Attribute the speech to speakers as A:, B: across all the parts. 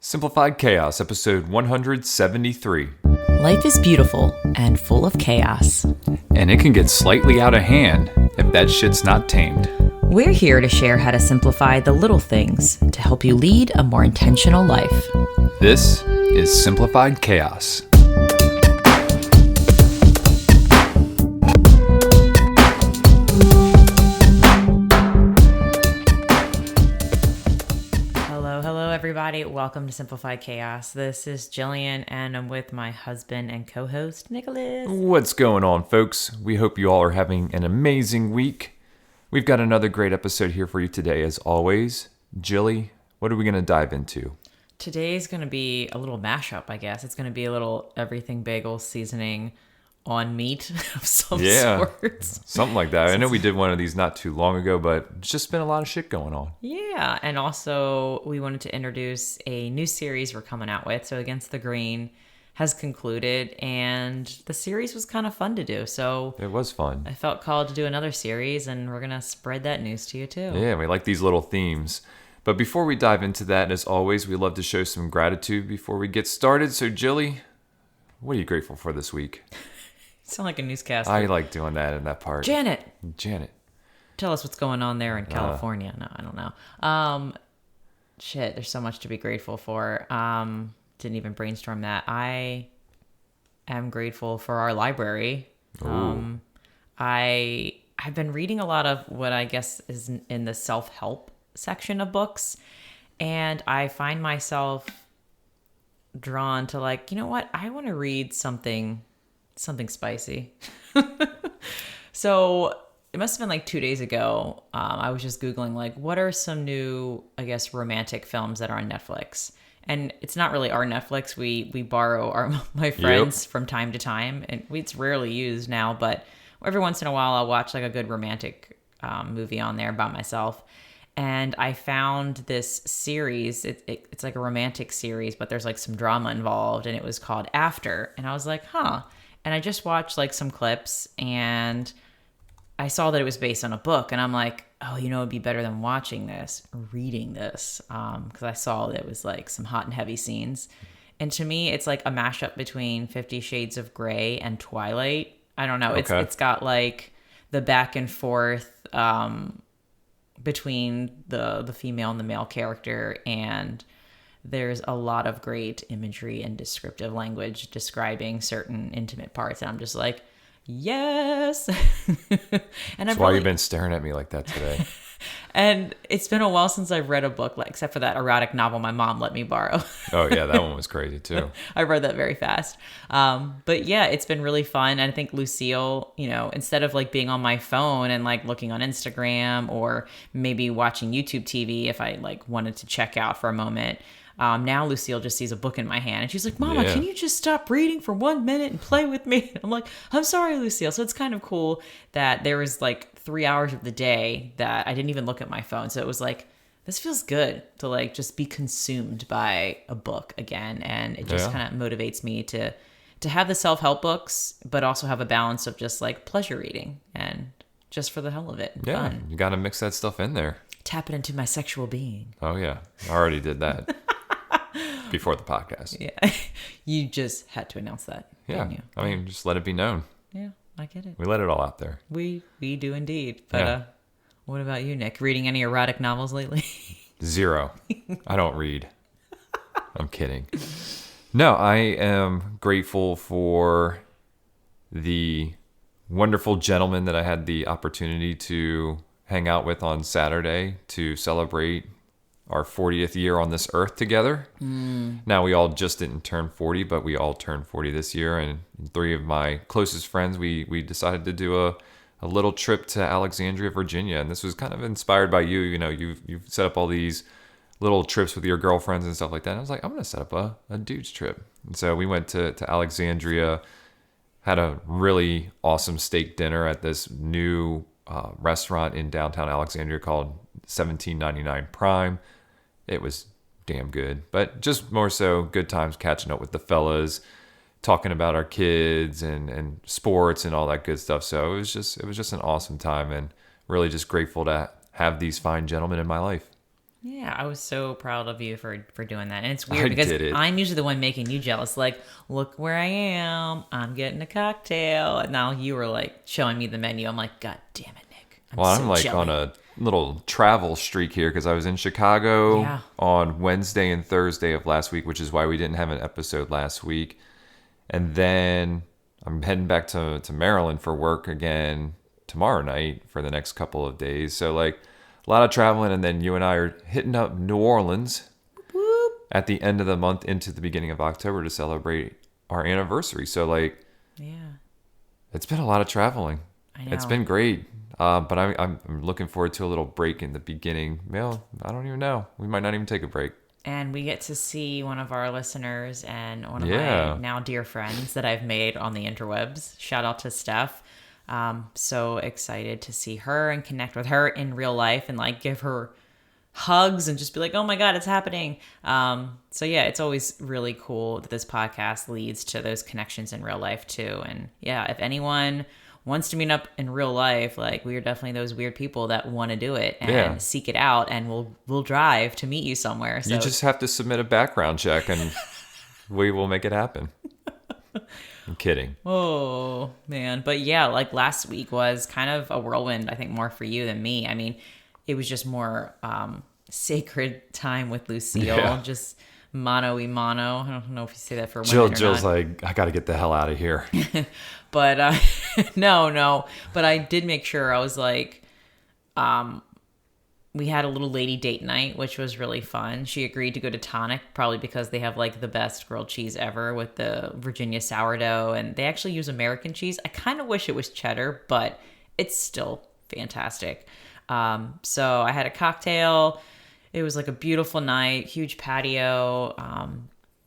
A: Simplified Chaos, episode 173.
B: Life is beautiful and full of chaos.
A: And it can get slightly out of hand if that shit's not tamed.
B: We're here to share how to simplify the little things to help you lead a more intentional life.
A: This is Simplified Chaos.
B: Hello, everybody. Welcome to Simplified Chaos. This is Jillian, and I'm with my husband and co-host, Nicholas.
A: What's going on, folks? We hope you all are having an amazing week. We've got another great episode here for you today, as always. Jilly, what are we going to dive into?
B: Today's going to be a little mashup, I guess. It's going to be a little everything bagel seasoning on meat of some sort.
A: Something like that. I know we did one of these not too long ago, but it's just been a lot of shit going on.
B: Yeah, and also we wanted to introduce a new series we're coming out with. So Against the Grain has concluded, and the series was kind of fun to do. So
A: it was fun.
B: I felt called to do another series, and we're going to spread that news to you too.
A: Yeah, we like these little themes. But before we dive into that, as always, we love to show some gratitude before we get started. So Jilly, what are you grateful for this week?
B: You sound like a newscaster.
A: I like doing that in that part.
B: Janet.
A: Tell
B: us what's going on there in California. No, I don't know. There's so much to be grateful for. Didn't even brainstorm that. I am grateful for our library. I've been reading a lot of what I guess is in the self-help section of books, and I find myself drawn to, like, you know what? I want to read something spicy. So it must have been like 2 days ago. I was just Googling, like, what are some new, I guess, romantic films that are on Netflix? And it's not really our Netflix. We borrow my friends from time to time, and it's rarely used now, but every once in a while I'll watch like a good romantic movie on there by myself. And I found this series. It's like a romantic series, but there's like some drama involved, and it was called After. And I was like, huh. And I just watched like some clips, and I saw that it was based on a book, and I'm like, oh, you know, it'd be better than watching this, reading this, because I saw that it was like some hot and heavy scenes. And to me, it's like a mashup between 50 Shades of Grey and Twilight. I don't know. Okay. It's got like the back and forth between the female and the male character, and there's a lot of great imagery and descriptive language describing certain intimate parts. And I'm just like, yes. And
A: that's why you've been staring at me like that today.
B: And it's been a while since I've read a book, like, except for that erotic novel my mom let me borrow.
A: Oh yeah, that one was crazy too.
B: I read that very fast. But yeah, it's been really fun. And I think Lucille, you know, instead of like being on my phone and like looking on Instagram or maybe watching YouTube TV, if I like wanted to check out for a moment, now Lucille just sees a book in my hand, and she's like, Mama, Can you just stop reading for 1 minute and play with me? And I'm like, I'm sorry, Lucille. So it's kind of cool that there was like 3 hours of the day that I didn't even look at my phone. So it was like, this feels good to like just be consumed by a book again. And it just kind of motivates me to have the self-help books, but also have a balance of just like pleasure reading and just for the hell of it.
A: Yeah,
B: fun.
A: You got to mix that stuff in there.
B: Tap it into my sexual being.
A: Oh yeah, I already did that. Before the podcast.
B: Yeah. You just had to announce that.
A: Yeah.
B: Didn't you?
A: I mean, just let it be known.
B: Yeah, I get it.
A: We let it all out there.
B: We do indeed. But what about you, Nick? Reading any erotic novels lately?
A: Zero. I don't read. I'm kidding. No, I am grateful for the wonderful gentleman that I had the opportunity to hang out with on Saturday to celebrate our 40th year on this earth together. Now, we all just didn't turn 40, but we all turned 40 this year. And 3 of my closest friends, we decided to do a little trip to Alexandria, Virginia. And this was kind of inspired by you. You know, you've set up all these little trips with your girlfriends and stuff like that. And I was like, I'm going to set up a dude's trip. And so we went to Alexandria, had a really awesome steak dinner at this new restaurant in downtown Alexandria called 1799 Prime. It was damn good, but just more so good times catching up with the fellas, talking about our kids and sports and all that good stuff. So it was just an awesome time, and really just grateful to have these fine gentlemen in my life.
B: Yeah, I was so proud of you for doing that. And it's weird because
A: did it.
B: I'm usually the one making you jealous. Like, look where I am. I'm getting a cocktail. And now you were like showing me the menu. I'm like, God damn it, Nick.
A: I'm like
B: jelly.
A: on a little travel streak here because I was in Chicago
B: Yeah.
A: on Wednesday and Thursday of last week, which is why we didn't have an episode last week. And then I'm heading back to Maryland for work again tomorrow night for the next couple of days. So like a lot of traveling, and then you and I are hitting up New Orleans at the end of the month into the beginning of October to celebrate our anniversary. So like,
B: Yeah.
A: it's been a lot of traveling.
B: I know.
A: It's been great. But I'm looking forward to a little break in the beginning. Well, I don't even know. We might not even take a break.
B: And we get to see one of our listeners and one of
A: Yeah.
B: my now dear friends that I've made on the interwebs. Shout out to Steph. So excited to see her and connect with her in real life and like give her hugs and just be like, oh my God, it's happening. So yeah, it's always really cool that this podcast leads to those connections in real life too. And yeah, if anyone wants to meet up in real life, like we are definitely those weird people that want to do it and seek it out, and we'll drive to meet you somewhere. So
A: You just have to submit a background check and we will make it happen. I'm kidding.
B: oh man, but yeah, like last week was kind of a whirlwind. I think more for you than me. I mean, it was just more sacred time with Lucille,
A: Yeah.
B: just mano y mano. I don't know if you say that for women or
A: Jill's
B: not.
A: like, I got to get the hell out of here.
B: But no. But I did make sure I was like, we had a little lady date night, which was really fun. She agreed to go to Tonic, probably because they have like the best grilled cheese ever with the Virginia sourdough, and they actually use American cheese. I kind of wish it was cheddar, but it's still fantastic. So I had a cocktail. It was like a beautiful night, huge patio.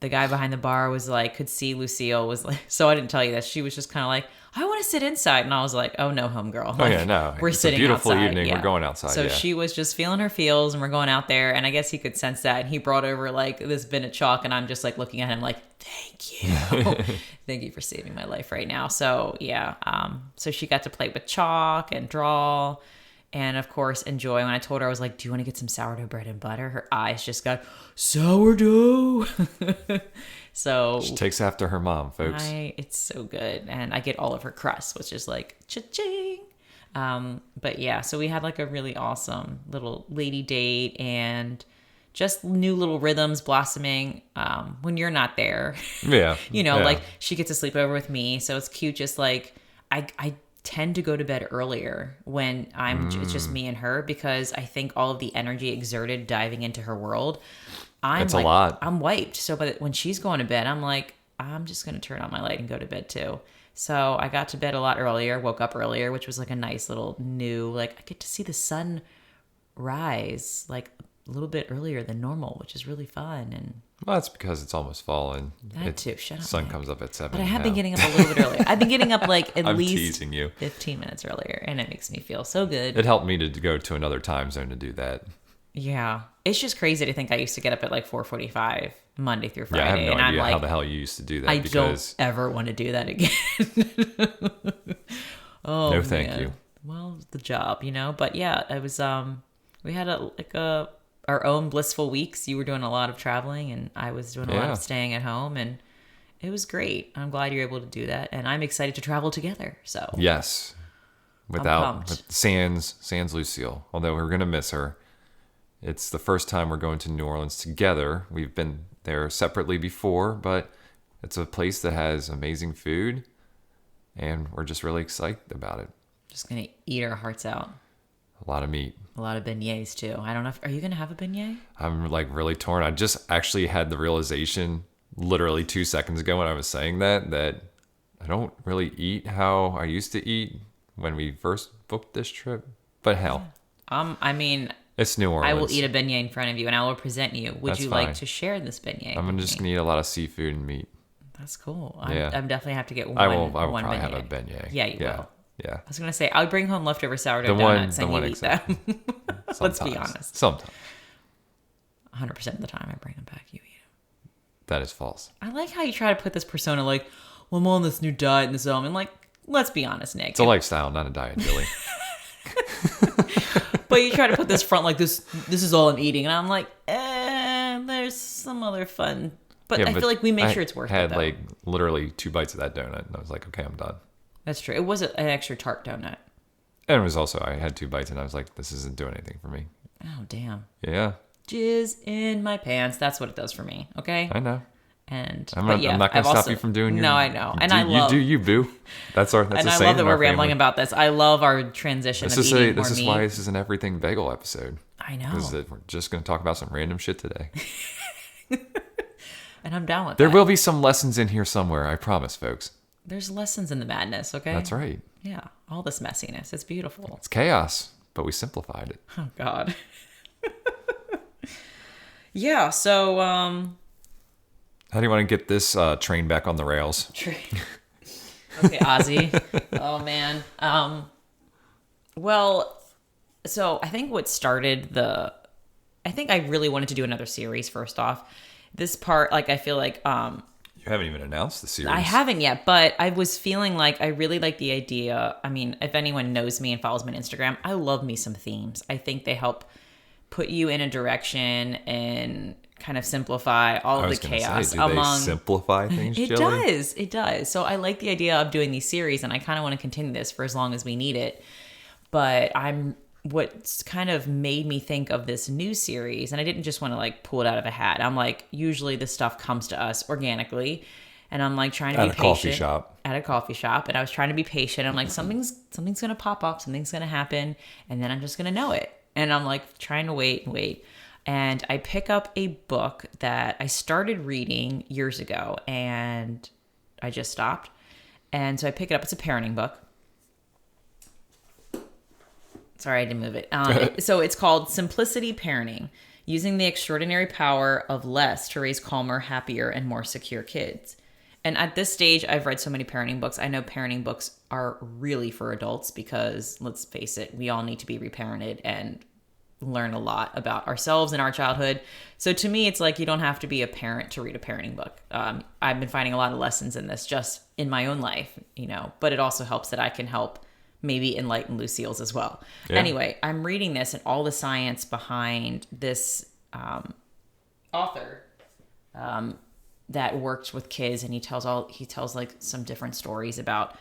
B: The guy behind the bar was like, could see Lucille was like, so I didn't tell you that. She was just kind of like, I want to sit inside. And I was like, oh no, homegirl.
A: Oh yeah, no.
B: We're
A: It's
B: sitting
A: a beautiful
B: outside.
A: evening.
B: Yeah.
A: We're going outside.
B: So
A: yeah.
B: she was just feeling her feels, and we're going out there. And I guess he could sense that. And he brought over like this bin of chalk, and I'm just like looking at him like, thank you. Thank you for saving my life right now. So yeah. So she got to play with chalk and draw. And of course, enjoy. When I told her, I was like, do you want to get some sourdough bread and butter? Her eyes just got sourdough. So
A: She takes after her mom, folks.
B: it's so good. And I get all of her crusts, which is like cha-ching. But yeah, so we had like a really awesome little lady date and just new little rhythms blossoming when you're not there.
A: Yeah.
B: You know,
A: yeah.
B: like she gets to sleep over with me. So it's cute. Just like I tend to go to bed earlier when it's just me and her, because I think all of the energy exerted diving into her world,
A: It's a lot.
B: I'm wiped. So but when she's going to bed, I'm like, I'm just going to turn on my light and go to bed too. So I got to bed a lot earlier, woke up earlier, which was like a nice little new, like I get to see the sun rise like a little bit earlier than normal, which is really fun. And
A: Well, that's because it's almost fall and
B: that too. Shut up.
A: sun
B: Nick.
A: comes up at 7.
B: But I have been getting up a little bit earlier. I've been getting up like at
A: I'm
B: least
A: teasing you.
B: 15 minutes earlier, and it makes me feel so good.
A: It helped me to go to another time zone to do that.
B: Yeah. It's just crazy to think I used to get up at like 4:45 Monday through Friday.
A: Yeah, I have no
B: and
A: idea
B: I'm like,
A: how the hell you used to do that.
B: I
A: because
B: don't ever want to do that again. Oh,
A: no, thank
B: man.
A: you.
B: Well, the job, you know. But yeah, it was we had our own blissful weeks. You were doing a lot of traveling, and I was doing a lot
A: Yeah.
B: of staying at home, and it was great. I'm glad you're able to do that, and I'm excited to travel together. So
A: Yes.
B: pumped.
A: With Sans Lucille. Although we're going to miss her. It's the first time we're going to New Orleans together. We've been there separately before, but it's a place that has amazing food, and we're just really excited about it.
B: just gonna eat our hearts out.
A: A lot of meat.
B: A lot of beignets too. I don't know. Are you gonna have a beignet?
A: I'm like really torn. I just actually had the realization literally 2 seconds ago when I was saying that I don't really eat how I used to eat when we first booked this trip. But hell,
B: I mean,
A: it's New Orleans.
B: I will eat a beignet in front of you, and I will present you. Would
A: That's
B: you
A: fine.
B: like to share this beignet?
A: I'm
B: with
A: just
B: me?
A: gonna eat a lot of seafood and meat.
B: That's cool.
A: Yeah.
B: I'm definitely have to get one.
A: I will
B: one
A: probably
B: beignet.
A: have a beignet.
B: Yeah, you
A: yeah.
B: will.
A: Yeah.
B: I was gonna say I'll bring home leftover sourdough
A: The one-
B: donuts
A: the
B: and
A: one
B: you eat them. Let's be
A: Sometimes.
B: honest.
A: Sometimes.
B: 100% of the time I bring them back, you eat them.
A: That is false.
B: I like how you try to put this persona like, well, I'm on this new diet and this and like, let's be honest, Nick.
A: It's a lifestyle, not a diet, Billy.
B: But you try to put this front like this is all I'm eating. And I'm like, there's some other fun. But I feel like we make sure it's worth it. I
A: had like literally 2 bites of that donut and I was like, okay, I'm done.
B: That's true. It was an extra tart donut.
A: And it was also, I had 2 bites and I was like, this isn't doing anything for me.
B: Oh, damn.
A: Yeah.
B: Jizz in my pants. That's what it does for me. Okay?
A: I know.
B: And
A: I'm not going to stop you from doing your...
B: No, I know. And
A: you do you, boo. That's a saying. And I love that
B: we're rambling about this. I love our transition of eating more meat. This is why
A: this is an everything bagel episode.
B: I know.
A: Because we're just going to talk about some random shit today.
B: And I'm down with
A: there
B: that.
A: There will be some lessons in here somewhere, I promise, folks.
B: There's lessons in the madness, okay?
A: That's right.
B: Yeah, all this messiness. It's beautiful.
A: It's chaos, but we simplified it.
B: Oh, God. Yeah, so...
A: How do you want to get this train back on the rails?
B: Okay, Ozzy. Oh, man. Well, so I think what started I think I really wanted to do another series, first off. This part, like, I feel like...
A: You haven't even announced the series.
B: I haven't yet, but I was feeling like I really like the idea. I mean, if anyone knows me and follows me on Instagram, I love me some themes. I think they help put you in a direction and kind of simplify all of the chaos.
A: They simplify things, Jilly?
B: It does. So I like the idea of doing these series, and I kind of want to continue this for as long as we need it. But what's kind of made me think of this new series, and I didn't just want to like pull it out of a hat. I'm like, usually this stuff comes to us organically, and I'm like trying to be patient. At a coffee shop, and I was trying to be patient. I'm like, something's gonna pop up, something's gonna happen, and then I'm just gonna know it. And I'm like trying to wait. And I pick up a book that I started reading years ago, and I just stopped. And so I pick it up. It's a parenting book. Sorry, I didn't move it. So it's called Simplicity Parenting, Using the Extraordinary Power of Less to Raise Calmer, Happier, and More Secure Kids. And at this stage, I've read so many parenting books. I know parenting books are really for adults because, let's face it, we all need to be reparented and learn a lot about ourselves and our childhood. So to me, it's like you don't have to be a parent to read a parenting book. I've been finding a lot of lessons in this just in my own life, but it also helps that I can help maybe enlighten Lucille's as well. Yeah. Anyway, I'm reading this and all the science behind this author that worked with kids, and he tells like some different stories about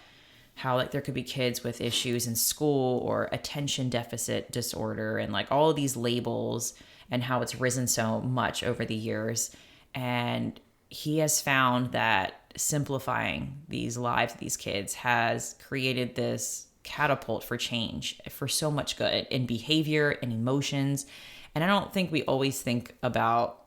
B: how like there could be kids with issues in school or attention deficit disorder and like all of these labels, and how it's risen so much over the years. And he has found that simplifying these lives of these kids has created this catapult for change, for so much good in behavior and emotions. And I don't think we always think about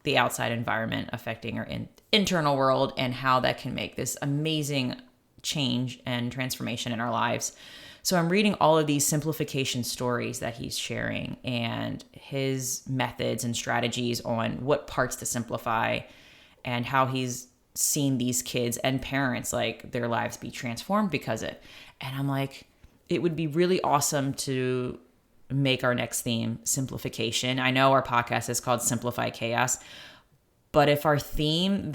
B: the outside environment affecting our internal world and how that can make this amazing change and transformation in our lives. So I'm reading all of these simplification stories that he's sharing and his methods and strategies on what parts to simplify, and how he's seen these kids and parents, like their lives be transformed because of it. And I'm like, it would be really awesome to make our next theme simplification. I know our podcast is called Simplify Chaos, but if our theme,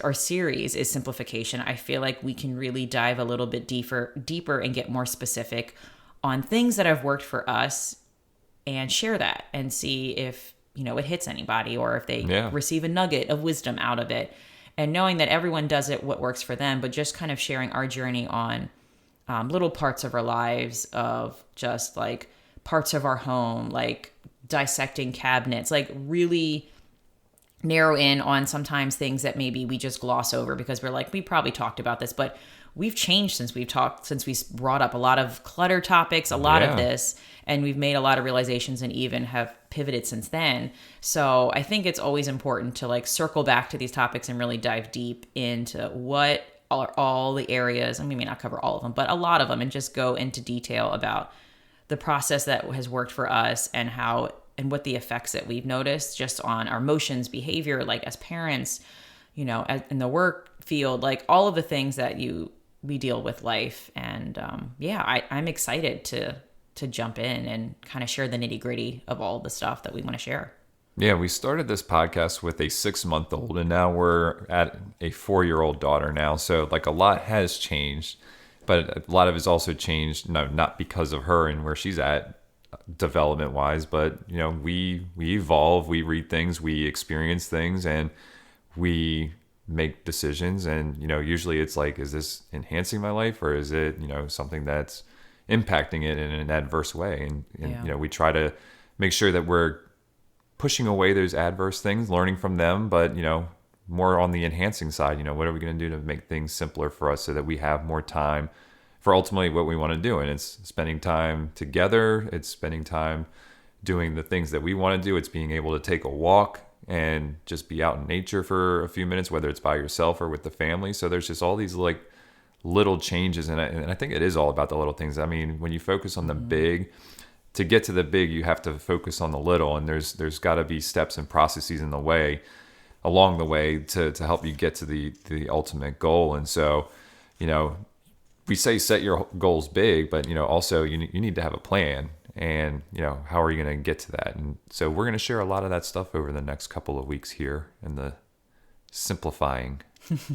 B: our series is simplification, I feel like we can really dive a little bit deeper and get more specific on things that have worked for us and share that and see if, it hits anybody or if they receive a nugget of wisdom out of it. And knowing that everyone does it what works for them, but just kind of sharing our journey on little parts of our lives, of just like parts of our home, like dissecting cabinets, like really narrow in on sometimes things that maybe we just gloss over because we're like, we probably talked about this, but we've changed since we brought up a lot of clutter topics, a lot of this, and we've made a lot of realizations and even have pivoted since then. So I think it's always important to like circle back to these topics and really dive deep into what are all the areas. I mean, we may not cover all of them, but a lot of them, and just go into detail about the process that has worked for us and how and what the effects that we've noticed just on our emotions, behavior, like as parents, in the work field, like all of the things that we deal with life. And I'm excited to jump in and kind of share the nitty gritty of all the stuff that we want to share.
A: Yeah, we started this podcast with a 6-month-old, and now we're at a 4-year-old daughter now. So like a lot has changed, but a lot of it's also changed, not because of her and where she's at, development wise, but we evolve, we read things, we experience things, and we make decisions. And usually it's like, is this enhancing my life, or is it something that's impacting it in an adverse way? And we try to make sure that we're pushing away those adverse things, learning from them, but more on the enhancing side. What are we going to do to make things simpler for us so that we have more time for ultimately what we want to do? And it's spending time together. It's spending time doing the things that we want to do. It's being able to take a walk and just be out in nature for a few minutes, whether it's by yourself or with the family. So there's just all these like little changes. And I think it is all about the little things. I mean, when you focus on the big, to get to the big, you have to focus on the little. And there's got to be steps and processes along the way to help you get to the ultimate goal. And so, we say set your goals big, but also you need to have a plan. And how are you going to get to that? And so we're going to share a lot of that stuff over the next couple of weeks here in the Simplifying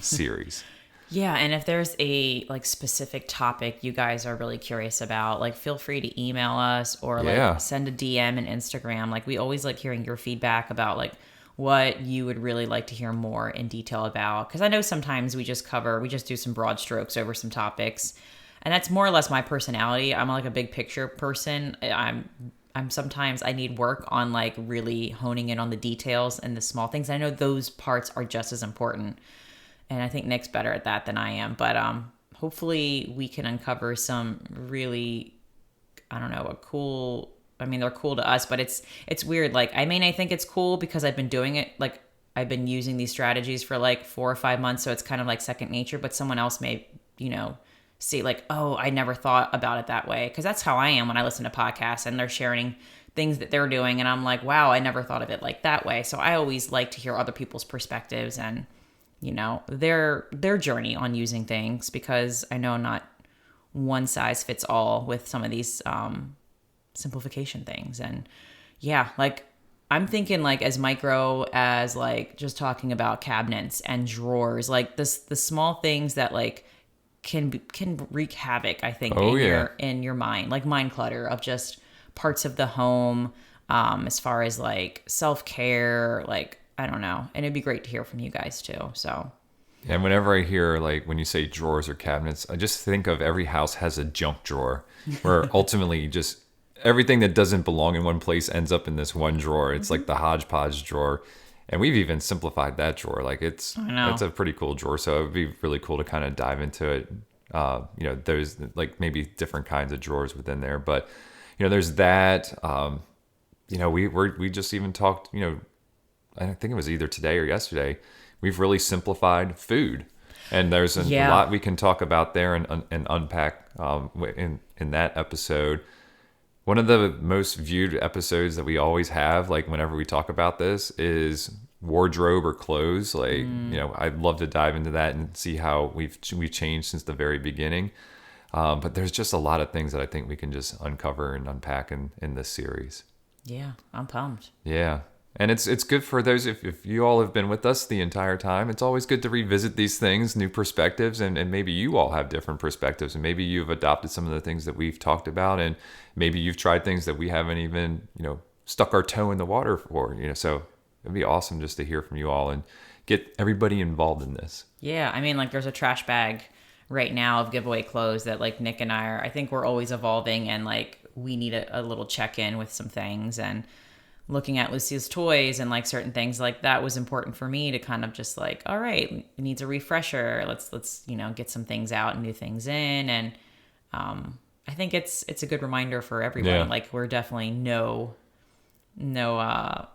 A: series.
B: Yeah, and if there's a like specific topic you guys are really curious about, like feel free to email us or like send a DM and Instagram. Like we always like hearing your feedback about like what you would really like to hear more in detail about. Because I know sometimes we just do some broad strokes over some topics. And that's more or less my personality. I'm like a big picture person. I'm sometimes I need work on like really honing in on the details and the small things. I know those parts are just as important. And I think Nick's better at that than I am. But hopefully we can uncover some really, I don't know, they're cool to us, but it's weird. Like, I think it's cool because I've been doing it. Like, I've been using these strategies for like 4 or 5 months. So it's kind of like second nature, but someone else may, see like, oh, I never thought about it that way. Cause that's how I am when I listen to podcasts and they're sharing things that they're doing. And I'm like, wow, I never thought of it like that way. So I always like to hear other people's perspectives and, their journey on using things, because I know not one size fits all with some of these, simplification things. And yeah, like I'm thinking like as micro as like just talking about cabinets and drawers, like the small things that like can wreak havoc, I think, in your mind, like mind clutter of just parts of the home, as far as like self-care, like I don't know. And it'd be great to hear from you guys too. So
A: and whenever I hear like when you say drawers or cabinets, I just think of every house has a junk drawer where ultimately just everything that doesn't belong in one place ends up in this one drawer. It's like the hodgepodge drawer. And we've even simplified that drawer. Like it's a pretty cool drawer. So it would be really cool to kind of dive into it. There's like maybe different kinds of drawers within there, but there's that. We just even talked. I think it was either today or yesterday. We've really simplified food, and there's a lot we can talk about there and unpack in that episode. One of the most viewed episodes that we always have, like whenever we talk about this, is wardrobe or clothes. Like, I'd love to dive into that and see how we've changed since the very beginning. But there's just a lot of things that I think we can just uncover and unpack in this series.
B: Yeah, I'm pumped.
A: Yeah. And it's good for those, if you all have been with us the entire time, it's always good to revisit these things, new perspectives, and maybe you all have different perspectives, and maybe you've adopted some of the things that we've talked about, and maybe you've tried things that we haven't even, stuck our toe in the water for, so it'd be awesome just to hear from you all and get everybody involved in this.
B: Yeah, like there's a trash bag right now of giveaway clothes that like Nick and I think we're always evolving, and like we need a little check-in with some things, and looking at Lucia's toys and like certain things like that was important for me to kind of just like, all right, it needs a refresher. Let's get some things out and new things in. And I think it's a good reminder for everyone. Yeah. Like we're definitely no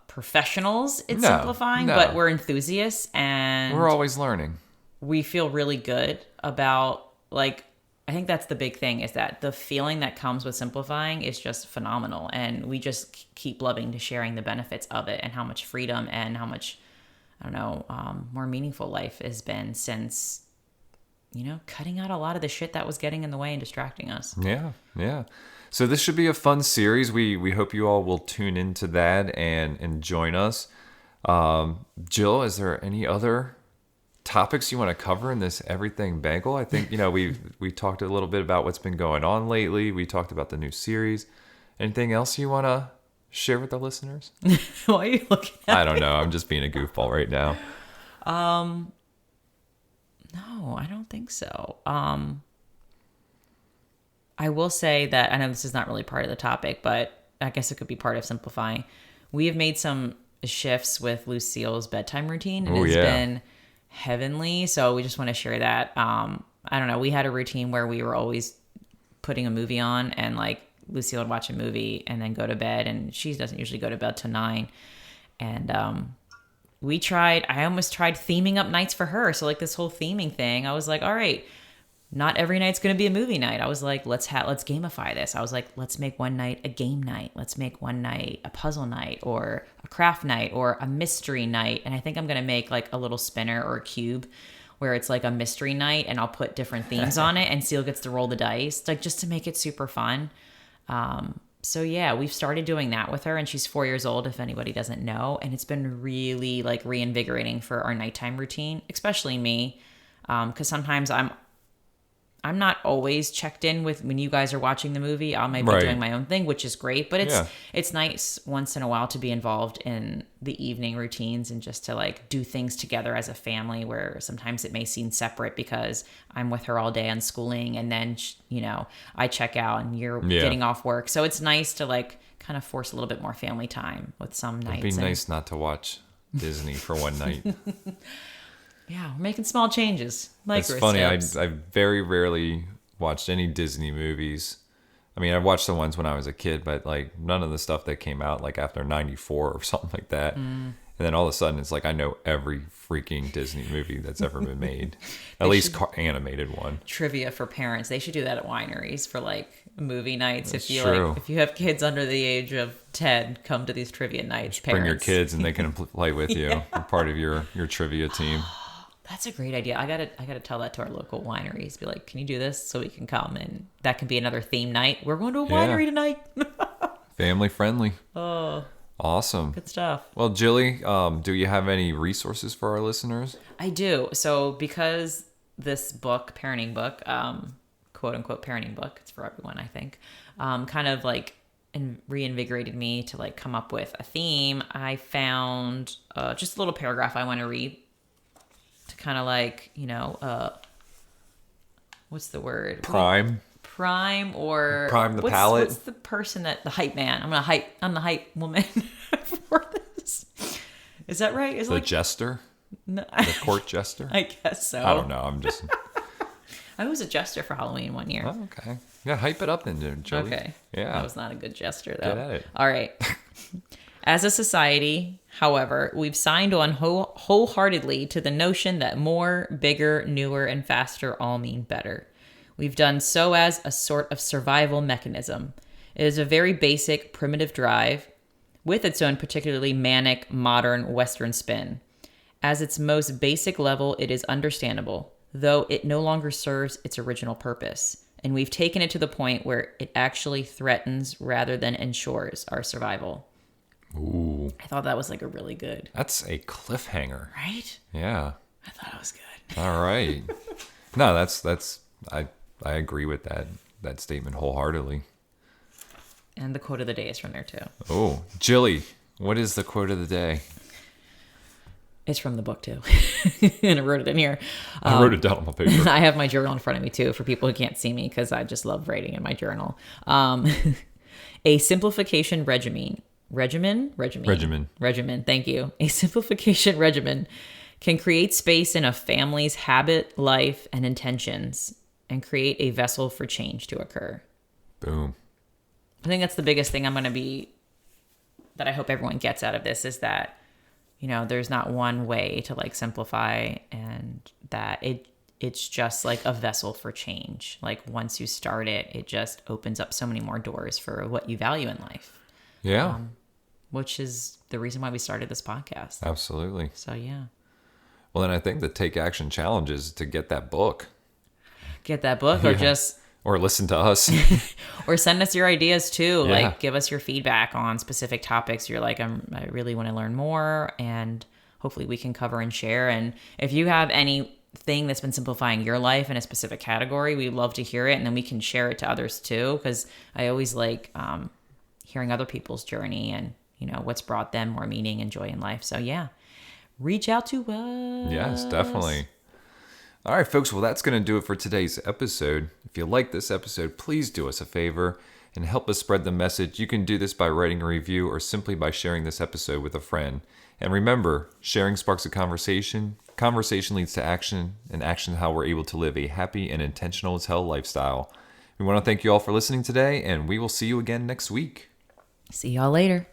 B: professionals at simplifying, but we're enthusiasts and
A: we're always learning.
B: We feel really good about like, I think that's the big thing, is that the feeling that comes with simplifying is just phenomenal. And we just keep loving to sharing the benefits of it and how much freedom and how much, more meaningful life has been since, cutting out a lot of the shit that was getting in the way and distracting us. Yeah.
A: Yeah. So this should be a fun series. We hope you all will tune into that and join us. Jill, is there any other topics you want to cover in this everything bagel? I think we talked a little bit about what's been going on lately. We talked about the new series. Anything else you want to share with the listeners?
B: Why are you looking at
A: I don't know. I'm just being a goofball right now.
B: No, I don't think so. I will say that I know this is not really part of the topic, but I guess it could be part of simplifying. We have made some shifts with Lucille's bedtime routine, and it's been heavenly. So we just want to share that. I don't know. We had a routine where we were always putting a movie on, and like Lucille would watch a movie and then go to bed, and she doesn't usually go to bed till 9. And I almost tried theming up nights for her. So like this whole theming thing, I was like, all right, not every night's going to be a movie night. I was like, let's gamify this. I was like, let's make one night a game night. Let's make one night a puzzle night or a craft night or a mystery night. And I think I'm going to make like a little spinner or a cube where it's like a mystery night, and I'll put different themes on it, and Seal gets to roll the dice, like just to make it super fun. So yeah, we've started doing that with her, and she's 4 years old, if anybody doesn't know. And it's been really like reinvigorating for our nighttime routine, especially me. Cause sometimes I'm not always checked in with when you guys are watching the movie. I might be doing my own thing, which is great, but it's nice once in a while to be involved in the evening routines and just to like do things together as a family, where sometimes it may seem separate because I'm with her all day on schooling, and then, I check out and you're getting off work. So it's nice to like kind of force a little bit more family time with some nights.
A: It'd be nice not to watch Disney for one night.
B: Yeah, we're making small changes.
A: It's funny. I very rarely watched any Disney movies. I mean, I watched the ones when I was a kid, but like none of the stuff that came out like after 94 or something like that. And then all of a sudden it's like I know every freaking Disney movie that's ever been made. At least animated one.
B: Trivia for parents. They should do that at wineries for like movie nights.
A: That's
B: If you have kids under the age of 10, come to these trivia nights.
A: Bring your kids and they can play with you. They're part of your trivia team.
B: That's a great idea. I gotta tell that to our local wineries. Be like, can you do this so we can come? And that can be another theme night. We're going to a winery tonight.
A: Family friendly.
B: Oh,
A: awesome.
B: Good stuff.
A: Well, Jilly, do you have any resources for our listeners?
B: I do. So because this book, parenting book, quote unquote parenting book, it's for everyone, I think, kind of like reinvigorated me to like come up with a theme. I found just a little paragraph I want to read. Kind of like, what's the word?
A: Prime
B: the
A: palate.
B: What's the person the hype man? I'm the hype woman for this. Is that right? Is
A: the
B: like,
A: jester?
B: No,
A: the court jester?
B: I guess so.
A: I don't know.
B: I was a jester for Halloween one year.
A: Oh, okay. Yeah, hype it up then, Joey.
B: Okay.
A: Yeah.
B: I was not a good jester though.
A: Get at it.
B: All right. As a society, however, we've signed on wholeheartedly to the notion that more, bigger, newer, and faster all mean better. We've done so as a sort of survival mechanism. It is a very basic, primitive drive with its own particularly manic, modern, Western spin. As its most basic level, it is understandable, though it no longer serves its original purpose. And we've taken it to the point where it actually threatens rather than ensures our survival.
A: Ooh.
B: I thought that was like a really good.
A: That's a cliffhanger.
B: Right?
A: Yeah.
B: I thought it was good.
A: All right. No, that's I agree with that statement wholeheartedly.
B: And the quote of the day is from there too.
A: Oh, Jilly, what is the quote of the day?
B: It's from the book too. And I wrote it in here.
A: I wrote it down on my paper.
B: I have my journal in front of me too for people who can't see me because I just love writing in my journal. A simplification regimen. Thank you. A simplification regimen can create space in a family's habit, life, and intentions and create a vessel for change to occur.
A: Boom.
B: I think that's the biggest thing that I hope everyone gets out of this is that, there's not one way to like simplify, and that it's just like a vessel for change. Like once you start it, it just opens up so many more doors for what you value in life.
A: Yeah.
B: Which is the reason why we started this podcast.
A: Absolutely.
B: So, yeah.
A: Well, then I think the Take Action Challenge is to get that book.
B: Get that book or just...
A: Or listen to us.
B: Or send us your ideas, too. Yeah. Like, give us your feedback on specific topics. You're like, I really want to learn more, and hopefully we can cover and share. And if you have anything that's been simplifying your life in a specific category, we'd love to hear it, and then we can share it to others, too. Because I always like... hearing other people's journey and, what's brought them more meaning and joy in life. So yeah, reach out to us.
A: Yes, definitely. All right, folks. Well, that's going to do it for today's episode. If you like this episode, please do us a favor and help us spread the message. You can do this by writing a review or simply by sharing this episode with a friend. And remember, sharing sparks a conversation. Conversation leads to action, and action is how we're able to live a happy and intentional as hell lifestyle. We want to thank you all for listening today, and we will see you again next week.
B: See y'all later.